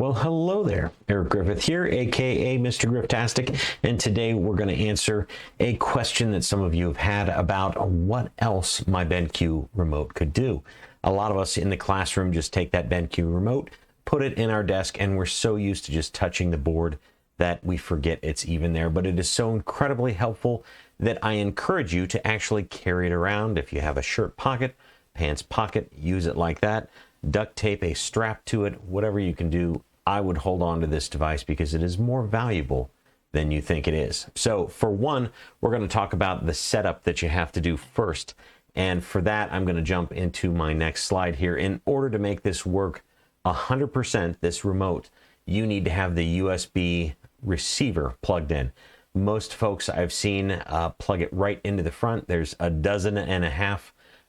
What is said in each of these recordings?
Well, hello there. Eric Griffith here, aka Mr. Griftastic, and today we're going to answer a question that some of you have had about what else my BenQ remote could do. A lot of us in the classroom just take that BenQ remote, put it in our desk, and we're so used to just touching the board that we forget it's even there. But it is so incredibly helpful that I encourage you to actually carry it around. If you have a shirt pocket, pants pocket, use it like that. Duct tape a strap to it, whatever you can do. I would hold on to this device because it is more valuable than you think it is. So for one, we're going to talk about the setup that you have to do first. And for that, I'm going to jump into my next slide here. In order to make this work 100%, this remote, you need to have the USB receiver plugged in. Most folks I've seen plug it right into the front. There's 12.5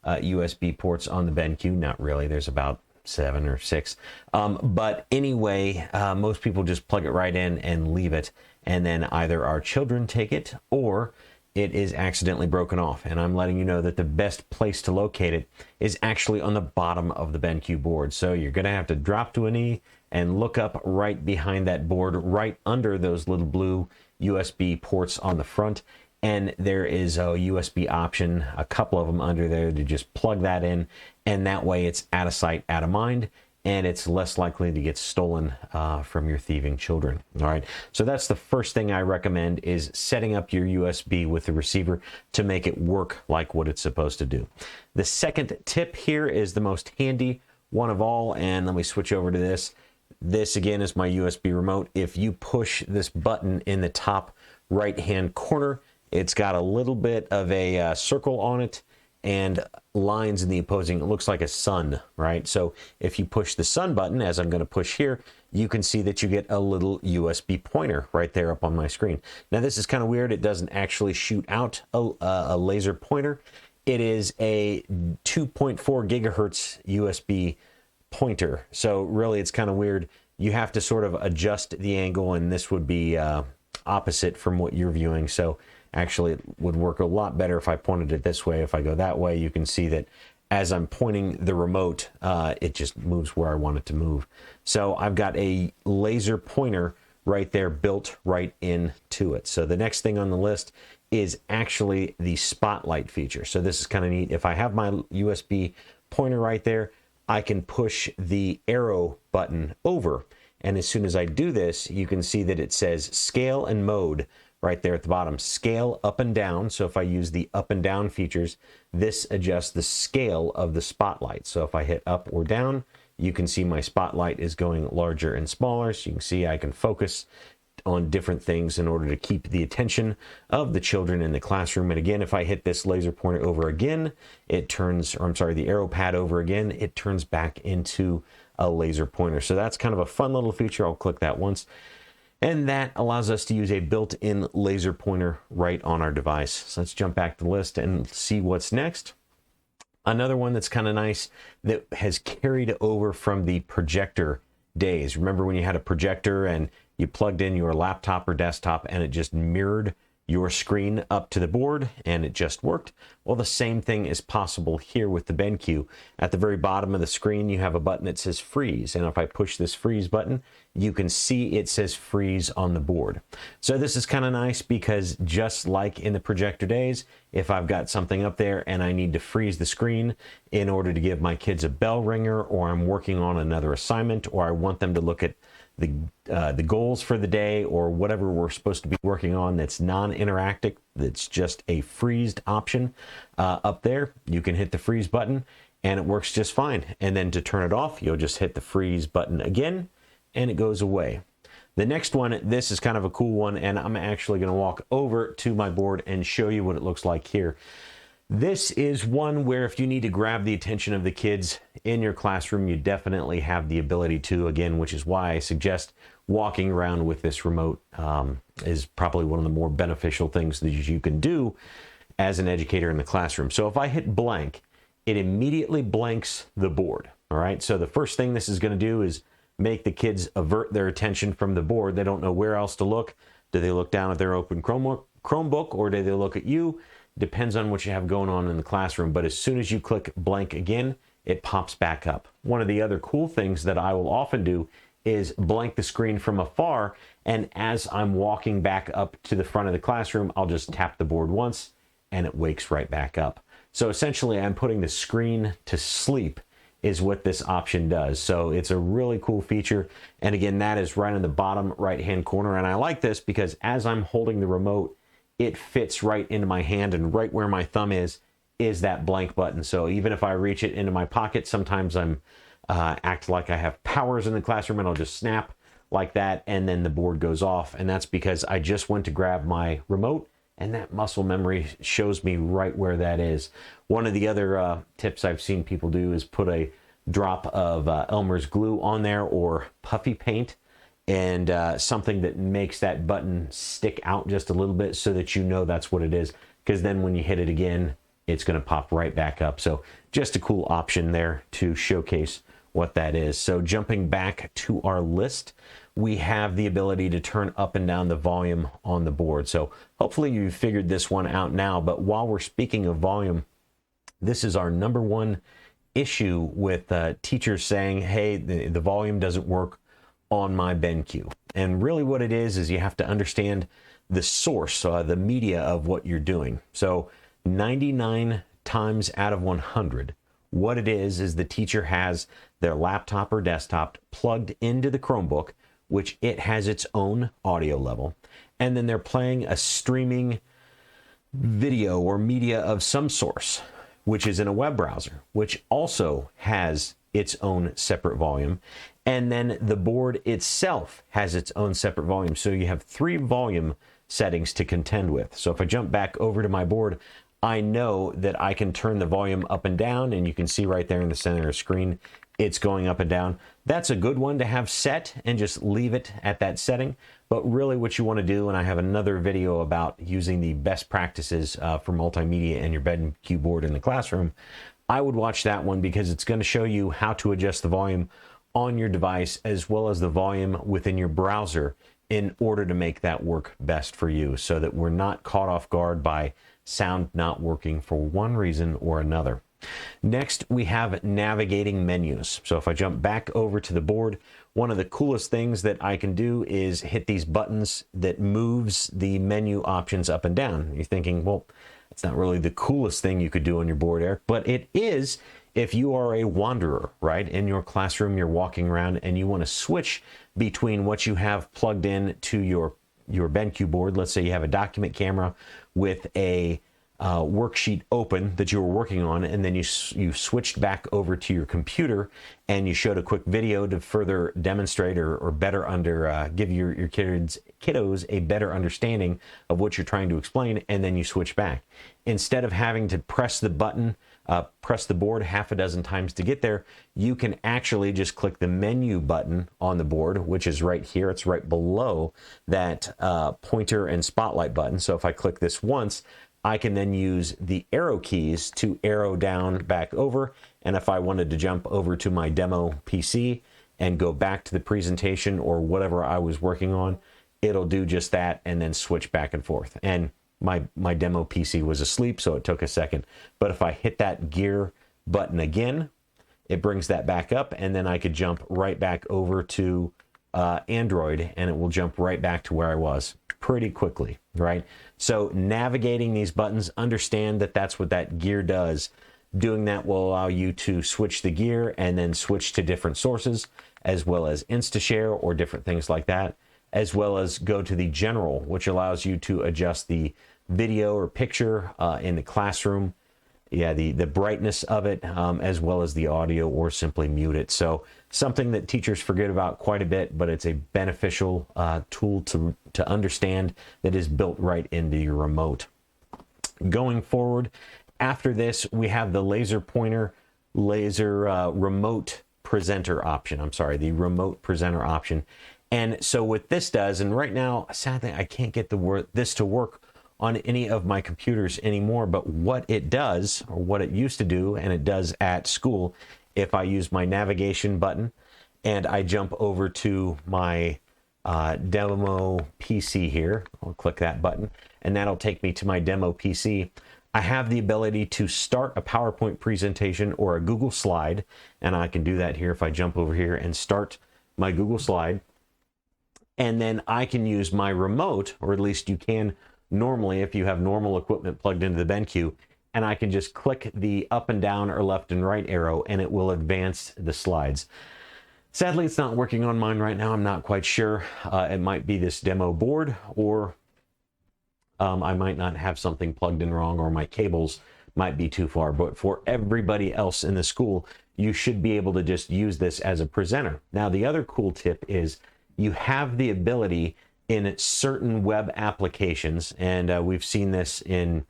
USB ports on the BenQ. Not really, there's about 7 or 6. But anyway, most people just plug it right in and leave it. And then either our children take it or it is accidentally broken off. And I'm letting you know that the best place to locate it is actually on the bottom of the BenQ board. So you're going to have to drop to a knee and look up right behind that board, right under those little blue USB ports on the front. And there is a USB option, a couple of them under there, to just plug that in. And that way it's out of sight, out of mind, and it's less likely to get stolen from your thieving children. All right, so that's the first thing I recommend, is setting up your USB with the receiver to make it work like what it's supposed to do. The second tip here is the most handy one of all, and let me switch over to this. This again is my USB remote. If you push this button in the top right-hand corner, it's got a little bit of a circle on it and lines in the opposing. It looks like a sun, right? So if you push the sun button, as I'm going to push here, you can see that you get a little USB pointer right there up on my screen. Now this is kind of weird. It doesn't actually shoot out a laser pointer. It is a 2.4 gigahertz USB pointer. So really it's kind of weird. You have to sort of adjust the angle, and this would be opposite from what you're viewing. So actually, it would work a lot better if I pointed it this way. If I go that way, you can see that as I'm pointing the remote, it just moves where I want it to move. So I've got a laser pointer right there built right into it. So the next thing on the list is actually the spotlight feature. So this is kind of neat. If I have my USB pointer right there, I can push the arrow button over. And as soon as I do this, you can see that it says scale and mode right there at the bottom. Scale up and down. So if I use the up and down features, this adjusts the scale of the spotlight. So if I hit up or down, you can see my spotlight is going larger and smaller. So you can see I can focus on different things in order to keep the attention of the children in the classroom. And again, if I hit this laser pointer over again, it turns, or I'm sorry, the arrow pad over again, it turns back into a laser pointer. So that's kind of a fun little feature. I'll click that once. And that allows us to use a built-in laser pointer right on our device. So let's jump back to the list and see what's next. Another one that's kind of nice that has carried over from the projector days. Remember when you had a projector and you plugged in your laptop or desktop and it just mirrored your screen up to the board and it just worked? Well, the same thing is possible here with the BenQ. At the very bottom of the screen, you have a button that says freeze. And if I push this freeze button, you can see it says freeze on the board. So this is kind of nice because just like in the projector days, if I've got something up there and I need to freeze the screen in order to give my kids a bell ringer, or I'm working on another assignment, or I want them to look at the goals for the day, or whatever we're supposed to be working on that's non-interactive, that's just a freezed option up there, you can hit the freeze button and it works just fine. And then to turn it off, you'll just hit the freeze button again and it goes away. The next one, this is kind of a cool one, and I'm actually going to walk over to my board and show you what it looks like here. This is one where if you need to grab the attention of the kids in your classroom, you definitely have the ability to, again, which is why I suggest walking around with this remote is probably one of the more beneficial things that you can do as an educator in the classroom. So if I hit blank, it immediately blanks the board. All right, so the first thing this is going to do is make the kids avert their attention from the board. They don't know where else to look. Do they look down at their open Chromebook, or do they look at you? Depends on what you have going on in the classroom. But as soon as you click blank again, it pops back up. One of the other cool things that I will often do is blank the screen from afar, and as I'm walking back up to the front of the classroom, I'll just tap the board once and it wakes right back up. So essentially I'm putting the screen to sleep is what this option does. So it's a really cool feature. And again, that is right in the bottom right-hand corner. And I like this because as I'm holding the remote, it fits right into my hand, and right where my thumb is that blank button. So even if I reach it into my pocket, sometimes I'm act like I have powers in the classroom and I'll just snap like that and then the board goes off. And that's because I just went to grab my remote and that muscle memory shows me right where that is. One of the other tips I've seen people do is put a drop of Elmer's glue on there or puffy paint, and something that makes that button stick out just a little bit so that you know that's what it is, because then when you hit it again, it's going to pop right back up. So just a cool option there to showcase what that is. So jumping back to our list, we have the ability to turn up and down the volume on the board. So hopefully you figured this one out now, but while we're speaking of volume, this is our number one issue with teachers saying, hey, the volume doesn't work on my BenQ. And really what it is you have to understand the source, the media of what you're doing. So 99 times out of 100, what it is the teacher has their laptop or desktop plugged into the Chromebook, which it has its own audio level, and then they're playing a streaming video or media of some source, which is in a web browser, which also has its own separate volume, and then the board itself has its own separate volume. So you have 3 volume settings to contend with. So if I jump back over to my board, I know that I can turn the volume up and down, and you can see right there in the center of the screen, it's going up and down. That's a good one to have set and just leave it at that setting. But really what you want to do, and I have another video about using the best practices for multimedia and your BenQ board in the classroom, I would watch that one because it's going to show you how to adjust the volume on your device as well as the volume within your browser in order to make that work best for you, so that we're not caught off guard by sound not working for one reason or another. Next, we have navigating menus. So if I jump back over to the board, one of the coolest things that I can do is hit these buttons that moves the menu options up and down. You're thinking, well, it's not really the coolest thing you could do on your board, Eric, but it is if you are a wanderer, right? In your classroom, you're walking around and you want to switch between what you have plugged in to your BenQ board. Let's say you have a document camera with a worksheet open that you were working on, and then you switched back over to your computer and you showed a quick video to further demonstrate or better give your kiddos a better understanding of what you're trying to explain, and then you switch back. Instead of having to press the button, press the board half a dozen times to get there, you can actually just click the menu button on the board, which is right here. It's right below that pointer and spotlight button. So if I click this once, I can then use the arrow keys to arrow down back over. And if I wanted to jump over to my demo PC and go back to the presentation or whatever I was working on, it'll do just that and then switch back and forth. And my demo PC was asleep, so it took a second. But if I hit that gear button again, it brings that back up, and then I could jump right back over to Android, and it will jump right back to where I was pretty quickly, right? So navigating these buttons, understand that that's what that gear does. Doing that will allow you to switch the gear and then switch to different sources, as well as InstaShare or different things like that, as well as go to the general, which allows you to adjust the video or picture in the classroom, the brightness of it, as well as the audio, or simply mute it. So something that teachers forget about quite a bit, but it's a beneficial tool to understand that is built right into your remote. Going forward, after this, we have the laser remote presenter option. The remote presenter option. And so what this does, and right now, sadly, I can't get this to work on any of my computers anymore, but what it does, or what it used to do, and it does at school, if I use my navigation button and I jump over to my demo PC here, I'll click that button, and that'll take me to my demo PC. I have the ability to start a PowerPoint presentation or a Google slide, and I can do that here if I jump over here and start my Google slide, and then I can use my remote, or at least you can normally if you have normal equipment plugged into the BenQ, and I can just click the up and down or left and right arrow and it will advance the slides. Sadly, it's not working on mine right now. I'm not quite sure. It might be this demo board, or I might not have something plugged in wrong, or my cables might be too far. But for everybody else in the school, you should be able to just use this as a presenter. Now, the other cool tip is you have the ability in certain web applications, and we've seen this in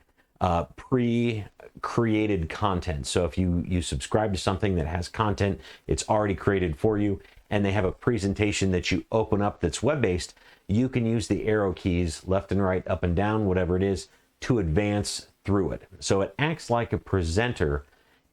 pre-created content. So if you subscribe to something that has content, it's already created for you, and they have a presentation that you open up that's web-based, you can use the arrow keys, left and right, up and down, whatever it is, to advance through it. So it acts like a presenter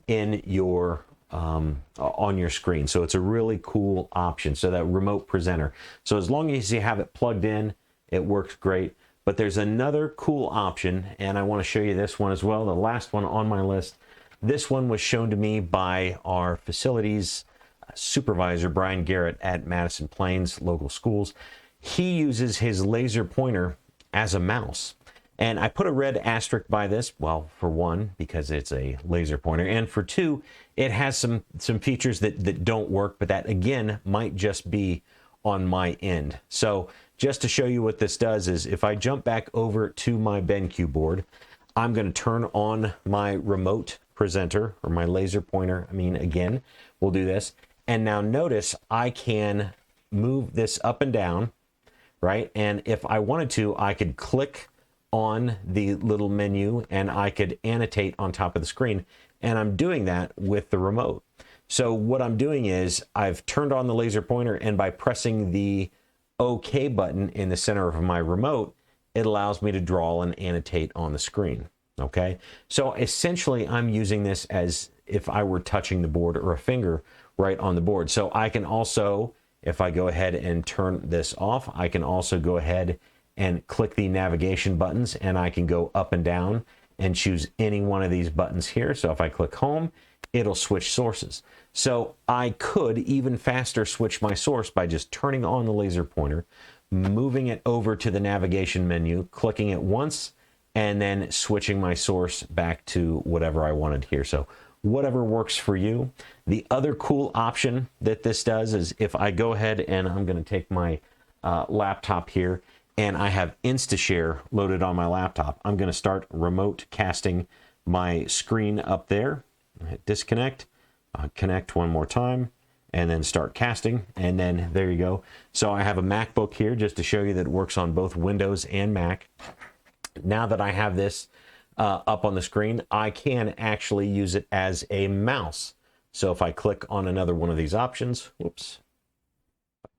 in your on your screen. So it's a really cool option. So that remote presenter. So as long as you have it plugged in, it works great. But there's another cool option, and I want to show you this one as well, the last one on my list. This one was shown to me by our facilities supervisor, Brian Garrett, at Madison Plains Local Schools. He uses his laser pointer as a mouse. And I put a red asterisk by this, well, for one, because it's a laser pointer, and for two, it has some features that don't work, but that, again, might just be on my end. So just to show you what this does is if I jump back over to my BenQ board, I'm going to turn on my remote presenter, or my laser pointer. Again, we'll do this. And now notice I can move this up and down, right? And if I wanted to, I could click on the little menu and I could annotate on top of the screen. And I'm doing that with the remote. So what I'm doing is I've turned on the laser pointer, and by pressing the OK button in the center of my remote, it allows me to draw and annotate on the screen. Okay, so essentially I'm using this as if I were touching the board, or a finger right on the board. So I can also, if I go ahead and turn this off, I can also go ahead and click the navigation buttons, and I can go up and down and choose any one of these buttons here. So if I click home, it'll switch sources. So I could even faster switch my source by just turning on the laser pointer, moving it over to the navigation menu, clicking it once, and then switching my source back to whatever I wanted here. So whatever works for you. The other cool option that this does is if I go ahead and I'm going to take my laptop here, and I have InstaShare loaded on my laptop, I'm going to start remote casting my screen up there. Hit disconnect, connect one more time, and then start casting, and then there you go. So I have a MacBook here just to show you that it works on both Windows and Mac. Now that I have this up on the screen, I can actually use it as a mouse. So if I click on another one of these options, whoops,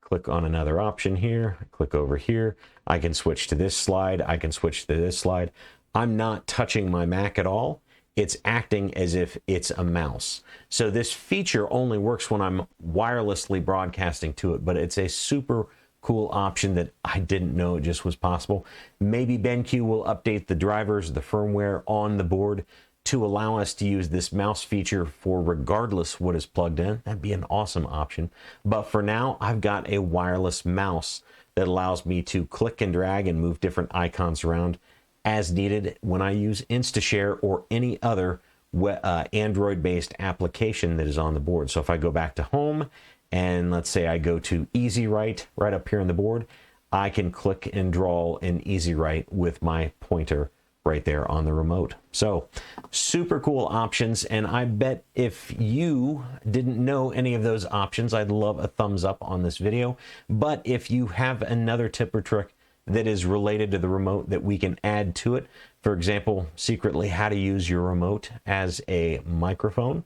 click on another option here, click over here, I can switch to this slide, I can switch to this slide. I'm not touching my Mac at all. It's acting as if it's a mouse. So this feature only works when I'm wirelessly broadcasting to it, but it's a super cool option that I didn't know it just was possible. Maybe BenQ will update the drivers, the firmware on the board to allow us to use this mouse feature for regardless what is plugged in. That'd be an awesome option. But for now, I've got a wireless mouse that allows me to click and drag and move different icons around as needed when I use InstaShare or any other Android-based application that is on the board. So if I go back to home, and let's say I go to Easy Write right up here on the board, I can click and draw in Easy Write with my pointer right there on the remote. So super cool options, and I bet if you didn't know any of those options, I'd love a thumbs up on this video. But if you have another tip or trick that is related to the remote that we can add to it, for example, secretly how to use your remote as a microphone,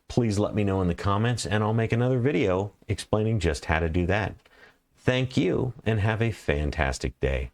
please let me know in the comments, and I'll make another video explaining just how to do that. Thank you, and have a fantastic day.